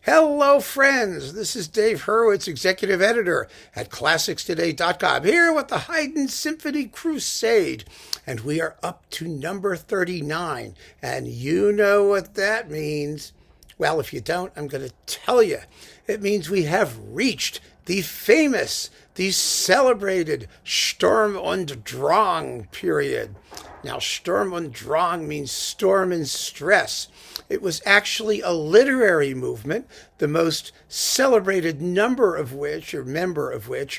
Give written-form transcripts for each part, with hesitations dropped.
Hello, friends. This is Dave Hurwitz, executive editor at ClassicsToday.com, here with the Haydn Symphony Crusade. And we are up to number 39. And you know what that means. Well, if you don't, I'm going to tell you. It means we have reached the famous, the celebrated Sturm und Drang period. Now, Sturm und Drang means storm and stress. It was actually a literary movement, the most celebrated member of which, or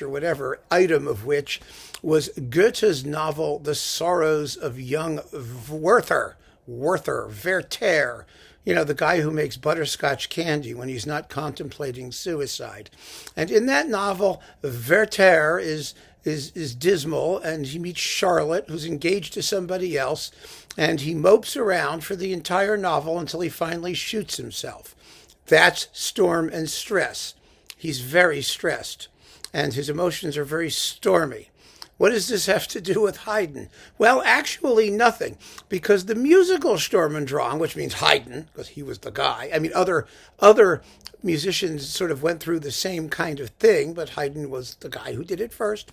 whatever, item of which, was Goethe's novel, The Sorrows of Young Werther, Werther, you know, the guy who makes butterscotch candy when he's not contemplating suicide. And in that novel, Werther is dismal, and he meets Charlotte, who's engaged to somebody else, and he mopes around for the entire novel until he finally shoots himself. That's storm and stress. He's very stressed, and his emotions are very stormy. What does this have to do with Haydn? Well, actually nothing, because the musical Sturm und Drang, which means Haydn, because he was the guy. I mean, other musicians sort of went through the same kind of thing, but Haydn was the guy who did it first,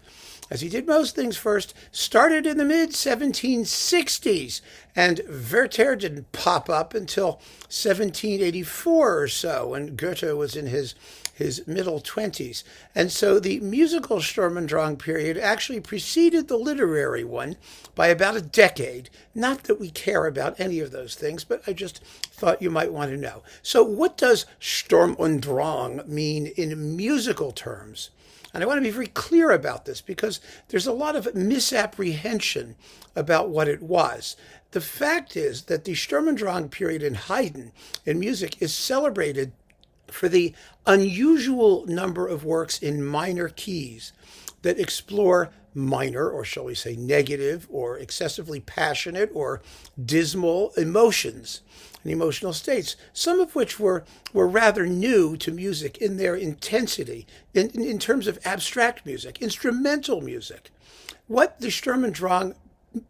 as he did most things first, started in the mid-1760s, and Werther didn't pop up until 1784 or so, when Goethe was in his middle 20s. And so the musical Sturm und Drang period actually preceded the literary one by about a decade. Not that we care about any of those things, but I just thought you might want to know. So what does Sturm und Drang mean in musical terms? And I want to be very clear about this because there's a lot of misapprehension about what it was. The fact is that the Sturm und Drang period in Haydn in music is celebrated for the unusual number of works in minor keys that explore minor, or shall we say negative, or excessively passionate, or dismal emotions and emotional states, some of which were rather new to music in their intensity, in terms of abstract music, instrumental music. What the Sturm und Drang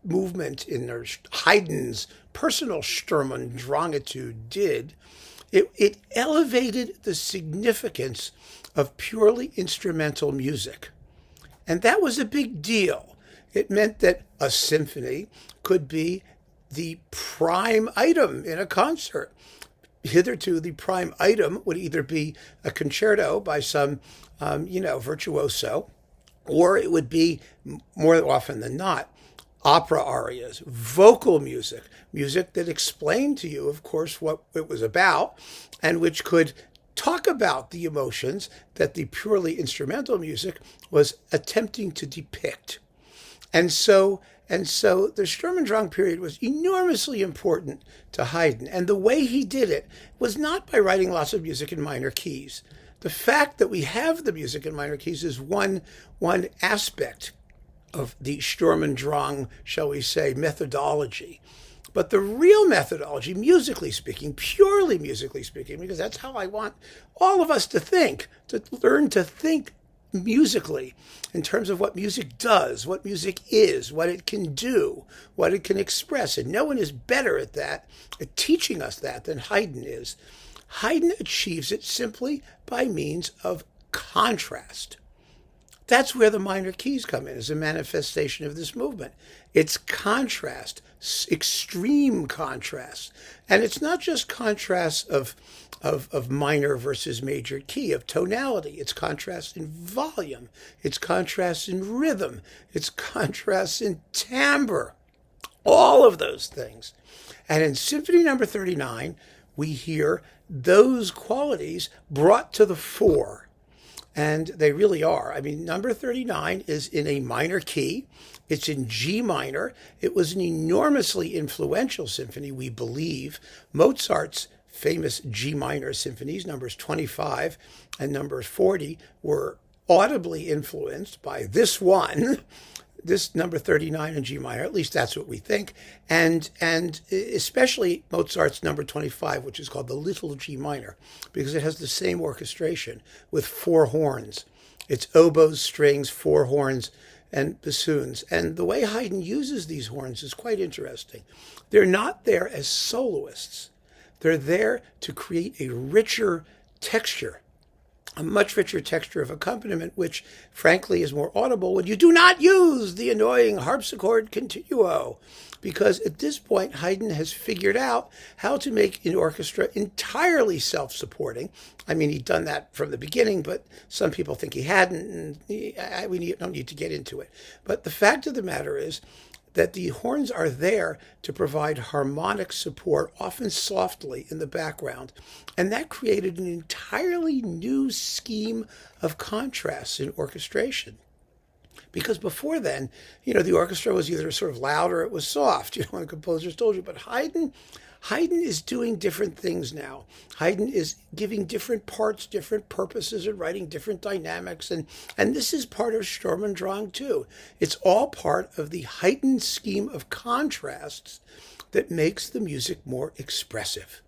movement in Haydn's personal Sturm und Drangitude did, it elevated the significance of purely instrumental music. And that was a big deal. It meant that a symphony could be the prime item in a concert. Hitherto, the prime item would either be a concerto by some, virtuoso, or it would be, more often than not, opera arias, vocal music that explained to you, of course, what it was about, and which could talk about the emotions that the purely instrumental music was attempting to depict. And so the Sturm und Drang period was enormously important to Haydn, and the way he did it was not by writing lots of music in minor keys. The fact that we have the music in minor keys is one aspect of the Sturm und Drang, shall we say, methodology. But the real methodology, musically speaking, purely musically speaking, because that's how I want all of us to think, to learn to think musically in terms of what music does, what music is, what it can do, what it can express. And no one is better at that, at teaching us that, than Haydn is. Haydn achieves it simply by means of contrast. That's where the minor keys come in as a manifestation of this movement. It's contrast, extreme contrast. And it's not just contrast of minor versus major key, of tonality. It's contrast in volume. It's contrast in rhythm. It's contrast in timbre. All of those things. And in Symphony number 39, we hear those qualities brought to the fore. And they really are. I mean, number 39 is in a minor key. It's in G minor. It was an enormously influential symphony, we believe. Mozart's famous G minor symphonies, numbers 25 and numbers 40, were audibly influenced by this one, this number 39 in G minor. At least that's what we think. And especially Mozart's number 25, which is called the Little G minor, because it has the same orchestration with four horns. It's oboes, strings, four horns, and bassoons. And the way Haydn uses these horns is quite interesting. They're not there as soloists. They're there to create a richer texture, a much richer texture of accompaniment, which frankly is more audible when you do not use the annoying harpsichord continuo. Because at this point, Haydn has figured out how to make an orchestra entirely self-supporting. I mean, he'd done that from the beginning, but some people think he hadn't, and we don't need to get into it. But the fact of the matter is that the horns are there to provide harmonic support, often softly in the background. And that created an entirely new scheme of contrasts in orchestration. Because before then, the orchestra was either sort of loud or it was soft, when composers told you. But Haydn is doing different things now. Haydn is giving different parts, different purposes, and writing different dynamics. And this is part of Sturm und Drang, too. It's all part of the heightened scheme of contrasts that makes the music more expressive.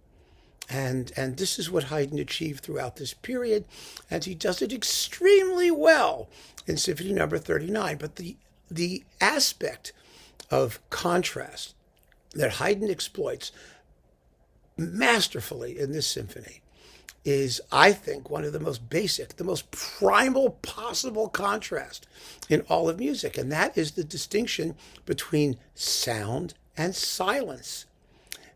And this is what Haydn achieved throughout this period, and he does it extremely well in Symphony number 39. But the aspect of contrast that Haydn exploits masterfully in this symphony is, I think, one of the most basic, the most primal possible contrast in all of music, and that is the distinction between sound and silence.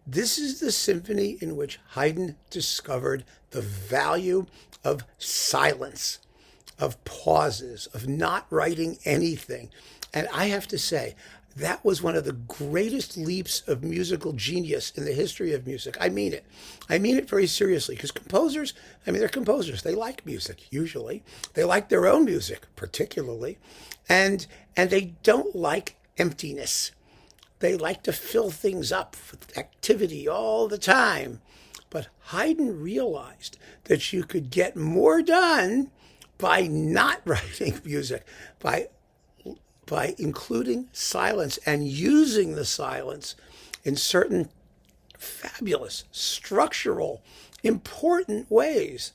This is the symphony in which Haydn discovered the value of silence, of pauses, of not writing anything. And I have to say, that was one of the greatest leaps of musical genius in the history of music. I mean it. I mean it very seriously, because composers, they're composers. They like music, usually. They like their own music, particularly. And they don't like emptiness. They like to fill things up with activity all the time. But Haydn realized that you could get more done by not writing music, by including silence and using the silence in certain fabulous, structural, important ways.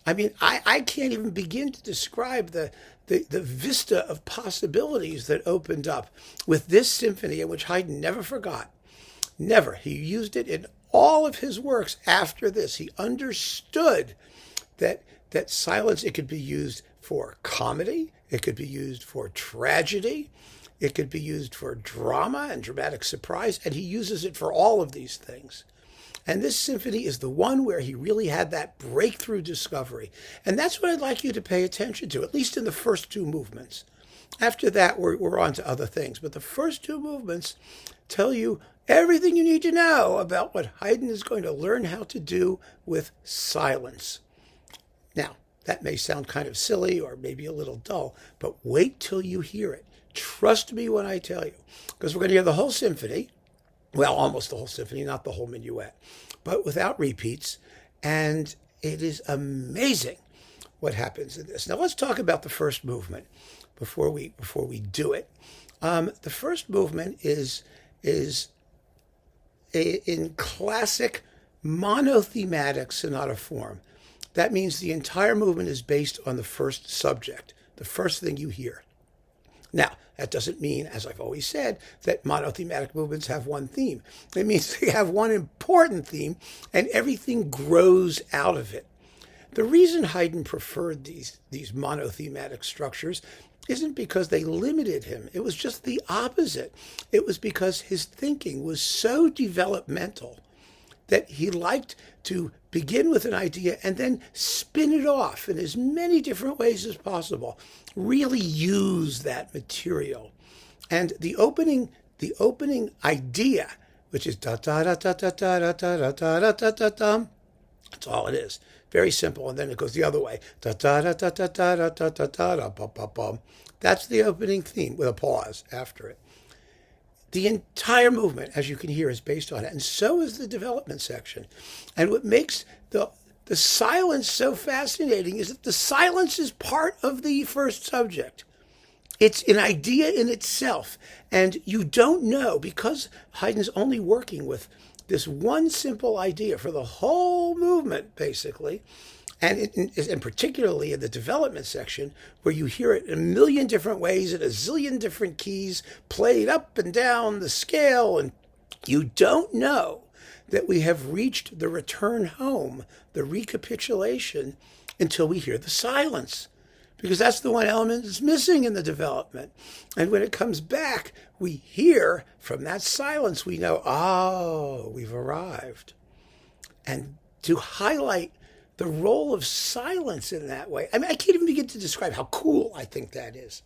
I can't even begin to describe the vista of possibilities that opened up with this symphony, in which Haydn never forgot. Never. He used it in all of his works after this. He understood that silence, it could be used for comedy, it could be used for tragedy, it could be used for drama and dramatic surprise, and he uses it for all of these things. And this symphony is the one where he really had that breakthrough discovery. And that's what I'd like you to pay attention to, at least in the first two movements. After that, we're on to other things. But the first two movements tell you everything you need to know about what Haydn is going to learn how to do with silence. Now, that may sound kind of silly or maybe a little dull, but wait till you hear it. Trust me when I tell you, because we're going to hear the whole symphony. Well, almost the whole symphony, not the whole minuet, but without repeats. And it is amazing what happens in this. Now, let's talk about the first movement before we do it. The first movement is in classic monothematic sonata form. That means the entire movement is based on the first subject, the first thing you hear. Now, that doesn't mean, as I've always said, that monothematic movements have one theme. It means they have one important theme, and everything grows out of it. The reason Haydn preferred these monothematic structures isn't because they limited him. It was just the opposite. It was because his thinking was so developmental that he liked to begin with an idea and then spin it off in as many different ways as possible. Really use that material. And the opening idea, which is da da da da da da da da da da da da, that's all it is. Very simple. And then it goes the other way. Da da da da da da da da da da da ba ba ba. That's the opening theme with a pause after it. The entire movement, as you can hear, is based on it, and so is the development section. And what makes the silence so fascinating is that the silence is part of the first subject. It's an idea in itself, and you don't know, because Haydn's only working with this one simple idea for the whole movement, basically, and particularly in the development section, where you hear it in a million different ways in a zillion different keys, played up and down the scale, and you don't know that we have reached the return home, the recapitulation, until we hear the silence. Because that's the one element that's missing in the development. And when it comes back, we hear from that silence, we know, oh, we've arrived. And to highlight the role of silence in that way, I mean, I can't even begin to describe how cool I think that is.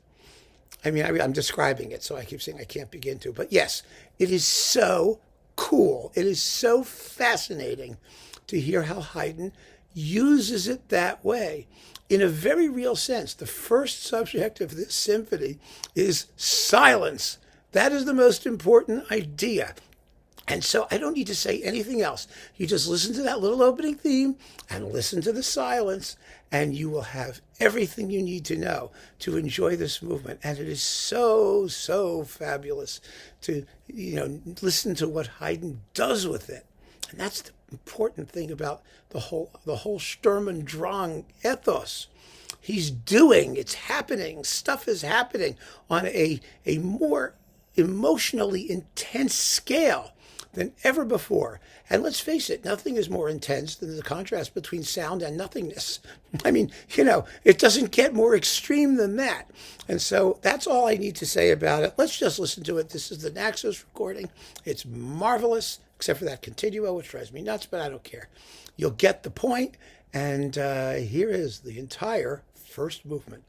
I mean, I'm describing it, so I keep saying I can't begin to. But yes, it is so cool. It is so fascinating to hear how Haydn uses it that way. In a very real sense, the first subject of this symphony is silence. That is the most important idea. And so I don't need to say anything else. You just listen to that little opening theme and listen to the silence, and you will have everything you need to know to enjoy this movement. And it is so, so fabulous to, listen to what Haydn does with it. And that's the important thing about the whole Sturm und Drang ethos. He's doing, it's happening, stuff is happening on a more emotionally intense scale than ever before. And let's face it, nothing is more intense than the contrast between sound and nothingness. I mean, it doesn't get more extreme than that. And so that's all I need to say about it. Let's just listen to it. This is the Naxos recording. It's marvelous, except for that continuo, which drives me nuts, but I don't care. You'll get the point. And here is the entire first movement.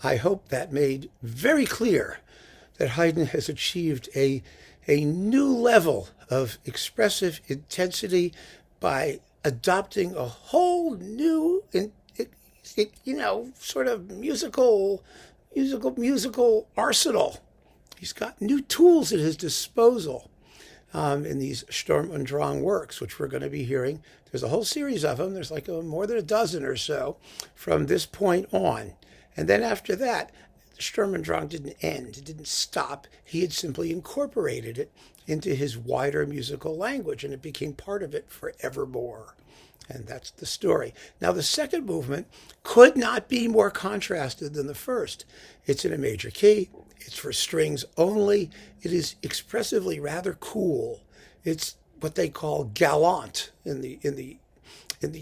I hope that made very clear that Haydn has achieved a new level of expressive intensity by adopting a whole new, sort of musical arsenal. He's got new tools at his disposal. in these Sturm und Drang works, which we're going to be hearing. There's a whole series of them. There's like more than a dozen or so from this point on. And then after that, Sturm und Drang didn't end. It didn't stop. He had simply incorporated it into his wider musical language, and it became part of it forevermore. And that's the story. Now, the second movement could not be more contrasted than the first. It's in a major key. It's for strings only. It is expressively rather cool. It's what they call gallant in the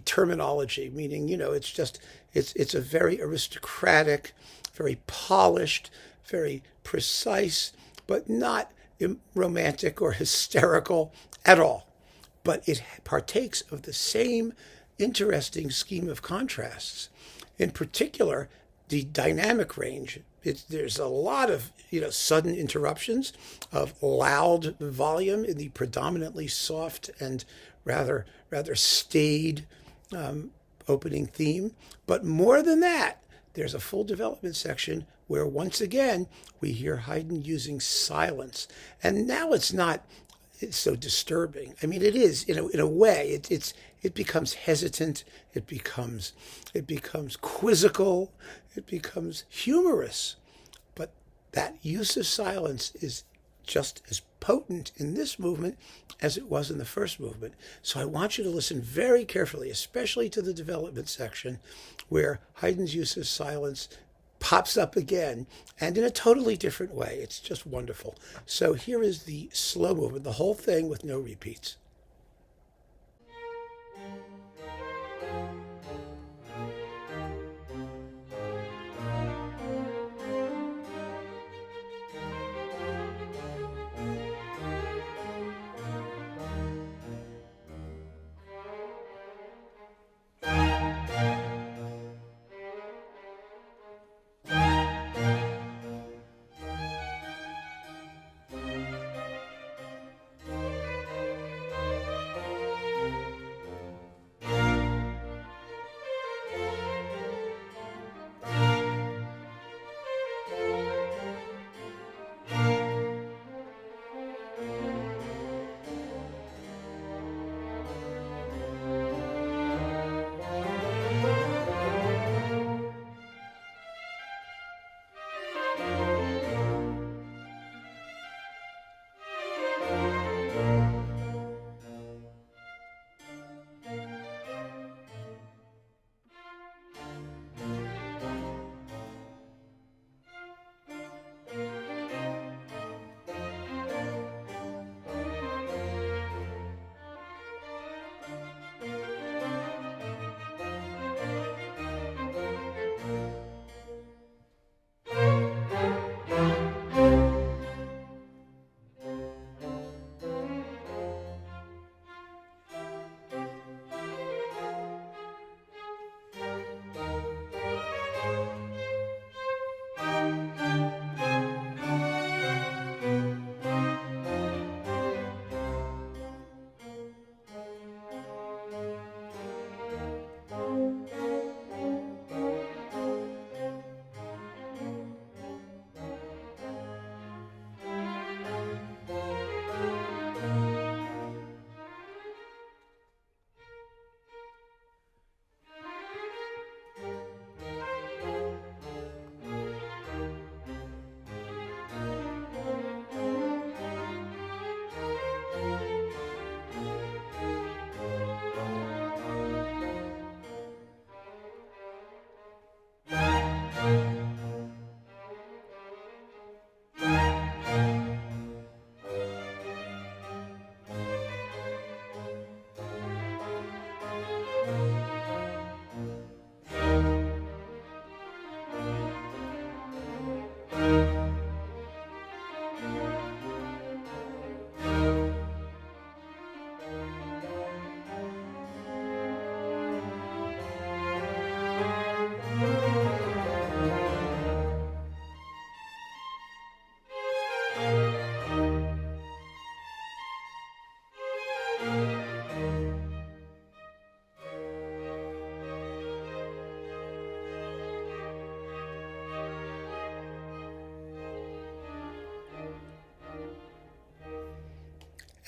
terminology, meaning, it's a very aristocratic, very polished, very precise, but not romantic or hysterical at all. But it partakes of the same interesting scheme of contrasts. In particular, the dynamic range. There's a lot of sudden interruptions of loud volume in the predominantly soft and rather staid opening theme. But more than that, there's a full development section where once again we hear Haydn using silence, and now it's so disturbing. I mean, it is in a way. It becomes hesitant. It becomes quizzical. It becomes humorous. But that use of silence is just as potent in this movement as it was in the first movement. So I want you to listen very carefully, especially to the development section, where Haydn's use of silence pops up again, and in a totally different way. It's just wonderful. So here is the slow movement, the whole thing with no repeats.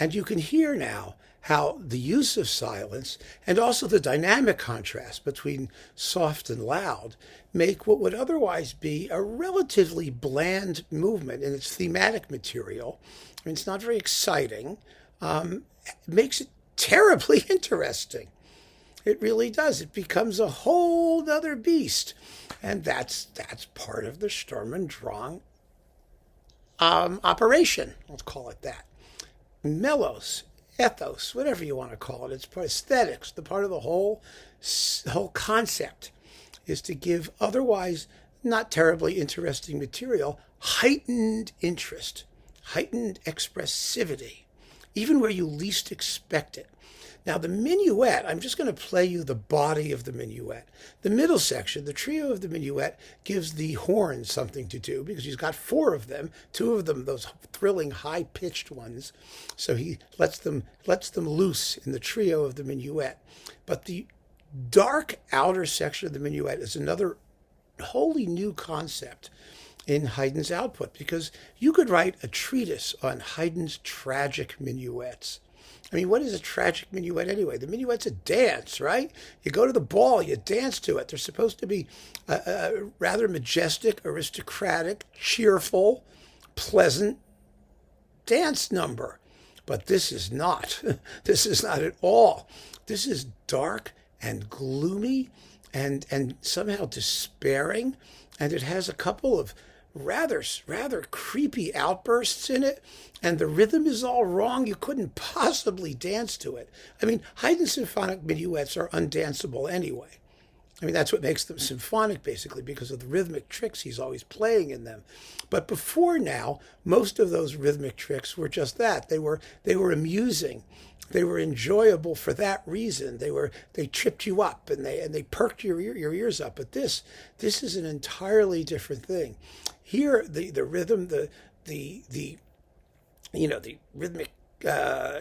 And you can hear now how the use of silence and also the dynamic contrast between soft and loud make what would otherwise be a relatively bland movement in its thematic material. I mean, it's not very exciting. It makes it terribly interesting. It really does. It becomes a whole other beast. And that's part of the Sturm und Drang operation. Let's call it that. Melos, ethos, whatever you want to call it. It's part of aesthetics. The part of the whole concept is to give otherwise not terribly interesting material heightened interest, heightened expressivity, even where you least expect it. Now, the minuet, I'm just going to play you the body of the minuet. The middle section, the trio of the minuet, gives the horn something to do because he's got 4 of them, 2 of them, those thrilling high-pitched ones. So he lets them loose in the trio of the minuet. But the dark outer section of the minuet is another wholly new concept in Haydn's output, because you could write a treatise on Haydn's tragic minuets. I mean, what is a tragic minuet anyway? The minuet's a dance, right? You go to the ball, you dance to it. They're supposed to be a rather majestic, aristocratic, cheerful, pleasant dance number. But this is not. This is not at all. This is dark and gloomy and somehow despairing. And it has a couple of rather creepy outbursts in it, and the rhythm is all wrong. You couldn't possibly dance to it. I mean, Haydn's symphonic minuets are undanceable anyway. I mean, that's what makes them symphonic, basically, because of the rhythmic tricks he's always playing in them. But before now, most of those rhythmic tricks were just that. They were amusing. They were enjoyable for that reason. They tripped you up and they perked your ears up. But this is an entirely different thing. Here, the rhythm, the rhythmic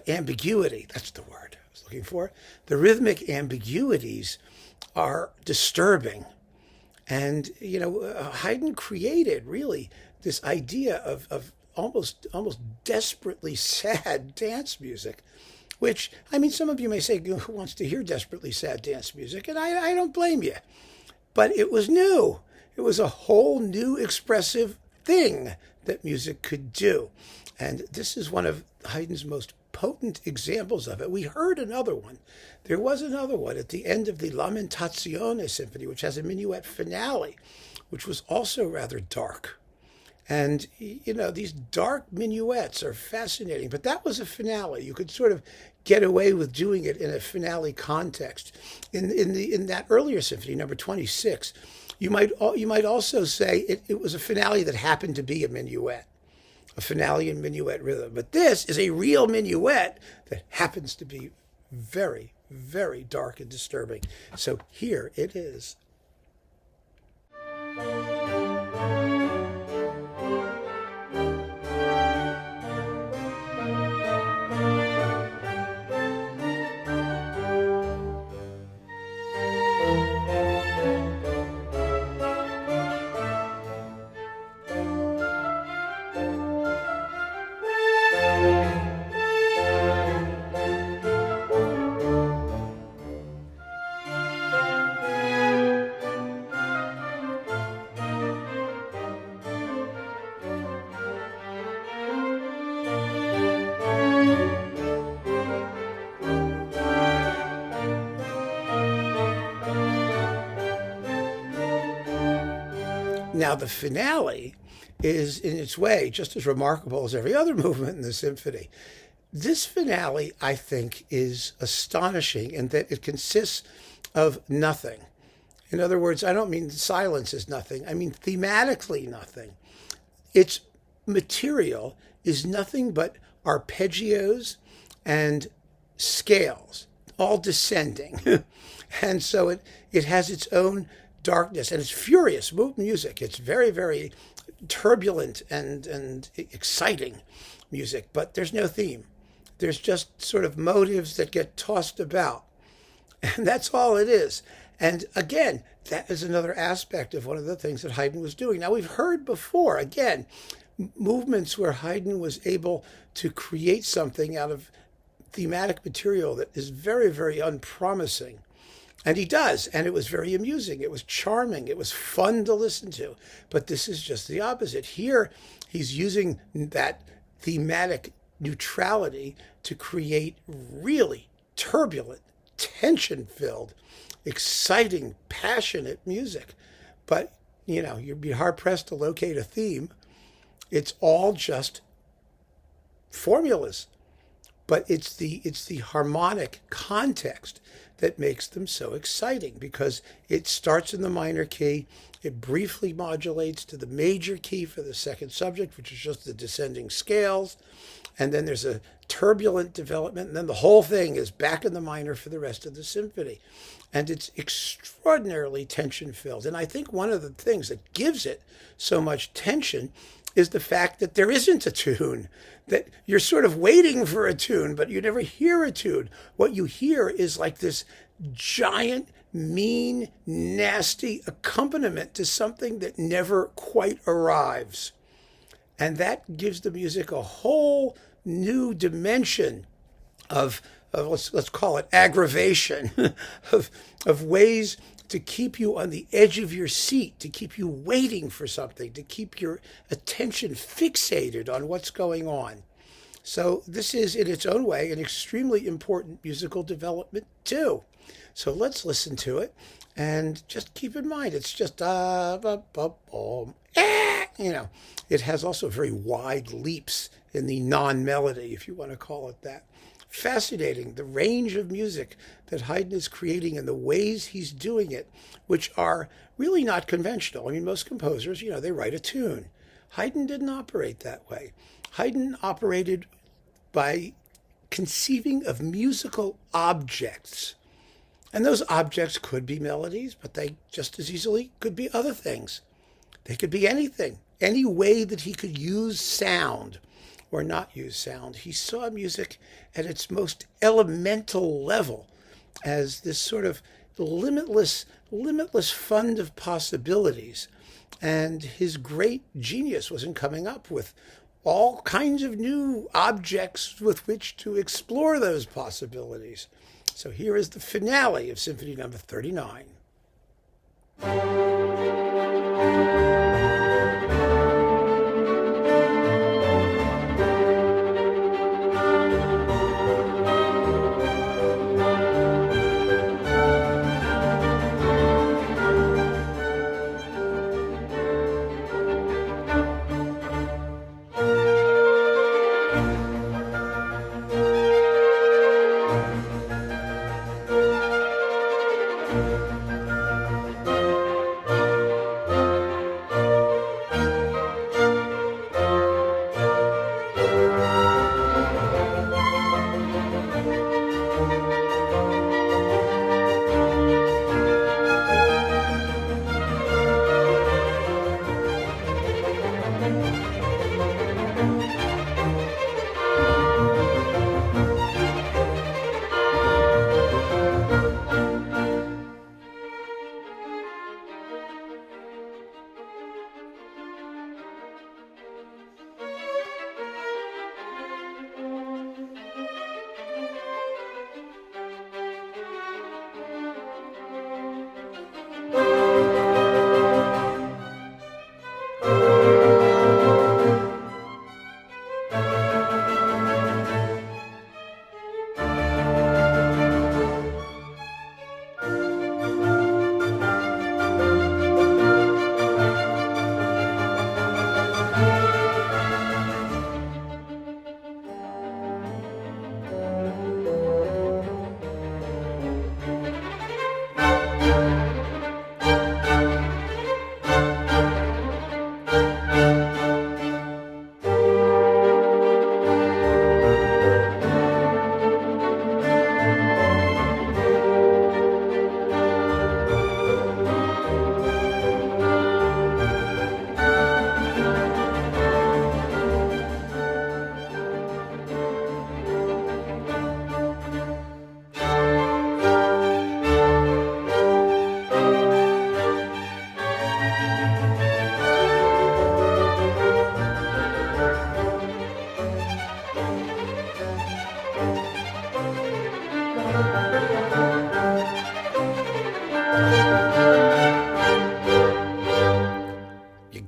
ambiguity, that's the word I was looking for. The rhythmic ambiguities are disturbing. And, Haydn created really this idea of almost desperately sad dance music, which, I mean, some of you may say, who wants to hear desperately sad dance music? And I don't blame you. But it was new. It was a whole new expressive thing that music could do. And this is one of Haydn's most potent examples of it. We heard another one. There was another one at the end of the Lamentazione Symphony, which has a minuet finale, which was also rather dark. And, these dark minuets are fascinating. But that was a finale. You could sort of get away with doing it in a finale context. In that earlier symphony, number 26, you might also say it was a finale that happened to be a minuet, a finale in minuet rhythm. But this is a real minuet that happens to be very, very dark and disturbing. So here it is. Now, the finale is, in its way, just as remarkable as every other movement in the symphony. This finale, I think, is astonishing in that it consists of nothing. In other words, I don't mean silence is nothing. I mean thematically nothing. Its material is nothing but arpeggios and scales, all descending. And so it has its own darkness, and it's furious music. It's very, very turbulent and exciting music, but there's no theme. There's just sort of motives that get tossed about, and that's all it is. And again, that is another aspect of one of the things that Haydn was doing. Now, we've heard before, again, movements where Haydn was able to create something out of thematic material that is very, very unpromising. And he does, and it was very amusing. It was charming. It was fun to listen to. But this is just the opposite. Here, he's using that thematic neutrality to create really turbulent, tension-filled, exciting, passionate music. But, you'd be hard-pressed to locate a theme. It's all just formulas. But it's the harmonic context that makes them so exciting, because it starts in the minor key, it briefly modulates to the major key for the second subject, which is just the descending scales, and then there's a turbulent development, and then the whole thing is back in the minor for the rest of the symphony. And it's extraordinarily tension-filled. And I think one of the things that gives it so much tension is the fact that there isn't a tune, that you're sort of waiting for a tune, but you never hear a tune. What you hear is like this giant, mean, nasty accompaniment to something that never quite arrives. And that gives the music a whole new dimension of let's call it aggravation, of ways to keep you on the edge of your seat, to keep you waiting for something, to keep your attention fixated on what's going on. So this is, in its own way, an extremely important musical development too. So let's listen to it, and just keep in mind, it's just it has also very wide leaps in the non-melody, if you want to call it that. Fascinating, the range of music that Haydn is creating and the ways he's doing it, which are really not conventional. I mean, most composers, they write a tune. Haydn didn't operate that way. Haydn operated by conceiving of musical objects. And those objects could be melodies, but they just as easily could be other things. They could be anything, any way that he could use sound or not use sound. He saw music at its most elemental level as this sort of limitless fund of possibilities. And his great genius was in coming up with all kinds of new objects with which to explore those possibilities. So here is the finale of Symphony number 39.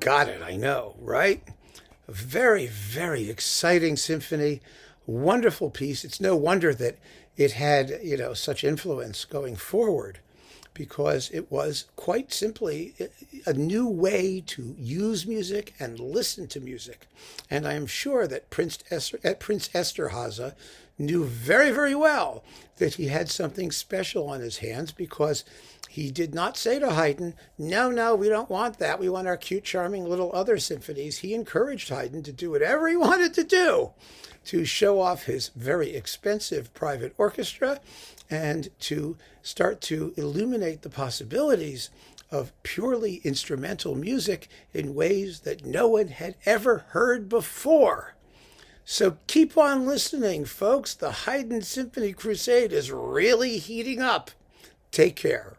got it, I know, right? A very, very exciting symphony, wonderful piece. It's no wonder that it had, such influence going forward, because it was quite simply a new way to use music and listen to music. And I am sure that Prince Esterhazy knew very, very well that he had something special on his hands, because he did not say to Haydn, no, we don't want that. We want our cute, charming little other symphonies. He encouraged Haydn to do whatever he wanted to do to show off his very expensive private orchestra and to start to illuminate the possibilities of purely instrumental music in ways that no one had ever heard before. So keep on listening, folks. The Haydn Symphony Crusade is really heating up. Take care.